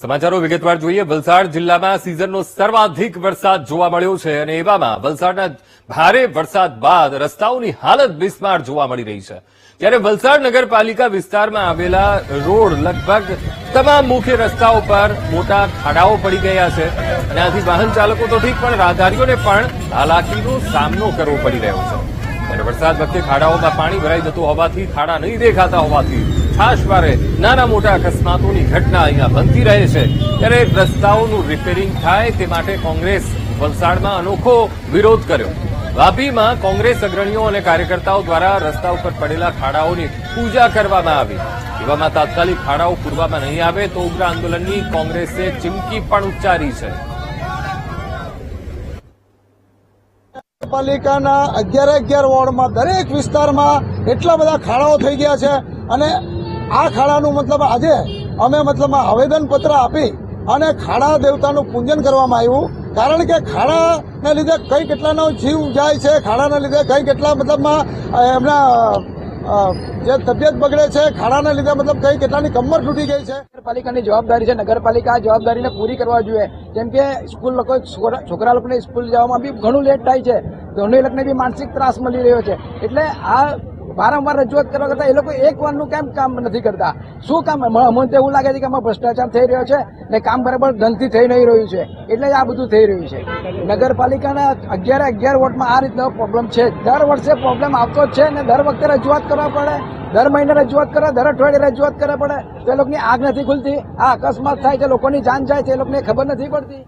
સમાચારો વિગતવાર જોઈએ। વલસાડ જિલ્લામાં સિઝનનો સર્વાધિક વરસાદ જોવા મળ્યો છે અને એવામાં વલસાડના ભારે વરસાદ બાદ રસ્તાઓની હાલત બિસ્માર જોવા મળી રહી છે। ત્યારે વલસાડ નગરપાલિકા વિસ્તારમાં આવેલા રોડ લગભગ તમામ મુખ્ય રસ્તાઓ પર મોટા ખાડાઓ પડી ગયા છે અને આથી વાહન ચાલકો તો ઠીક પણ રાહદારીઓને પણ હાલાકીનો સામનો કરવો પડી રહ્યો છે। ત્યારે વરસાદ વખતે ખાડાઓમાં પાણી ભરાઈ જતું હોવાથી ખાડા નહીં દેખાતા હોવાથી છાશવારે નાના મોટા અકસ્માતોની ઘટના અહીંયા બનતી રહે છે। ત્યારે રસ્તાઓનું રિપેરિંગ થાય તે માટે કોંગ્રેસ વલસાડમાં અનોખો વિરોધ કર્યો। વાપીમાં કોંગ્રેસ અગ્રણીઓ અને કાર્યકર્તાઓ દ્વારા રસ્તા ઉપર પડેલા ખાડાઓની પૂજા કરવામાં આવી। એવામાં તાત્કાલિક ખાડાઓ પૂરવામાં નહીં આવે તો ઉગ્ર આંદોલનની કોંગ્રેસે ચીમકી પણ ઉચ્ચારી છે। પાલિકાના 11 વોર્ડમાં દરેક વિસ્તારમાં એટલા બધા ખાડાઓ થઈ ગયા છે અને આ ખાડાનું આજે અમે આવેદનપત્ર આપી અને ખાડા દેવતાનું પૂજન કરવામાં આવ્યું। કારણ કે ખાડાને લીધે કઈ કેટલાનો જીવ જાય છે, ખાડાના લીધે કઈ કેટલા એમના જે તબિયત બગડે છે, ખાડાના લીધે કઈ કેટલાની કમર તૂટી ગઈ છે। નગરપાલિકાની જવાબદારી છે, નગરપાલિકા આ જવાબદારીને પૂરી કરવા જોઈએ। જેમ કે સ્કૂલ લોકો છોકરા લોકોને સ્કૂલ જવામાં બી ઘણું લેટ થાય છે, ઘણી લોકોને બી માનસિક ત્રાસ મળી રહ્યો છે। એટલે આ વારંવાર રજૂઆત કરવા કરતા એ લોકો એક વારનું કેમ કામ નથી કરતા? શું કામ? મને તો એવું લાગે છે કે આમાં ભ્રષ્ટાચાર થઈ રહ્યો છે ને કામ બરાબર ઢંગથી થઈ નહીં રહ્યું છે, એટલે જ આ બધું થઈ રહ્યું છે। નગરપાલિકાના 11 વોર્ડમાં આ રીતનો પ્રોબ્લેમ છે। દર વર્ષે પ્રોબ્લેમ આવતો જ છે ને દર વખતે રજૂઆત કરવા પડે, દર મહિને રજૂઆત કરે, દર અઠવાડિયે રજૂઆત કરવા પડે તો એ લોકોની આગ નથી ખુલતી। આ અકસ્માત થાય છે, લોકોની જાન જાય છે, એ લોકોને ખબર નથી પડતી।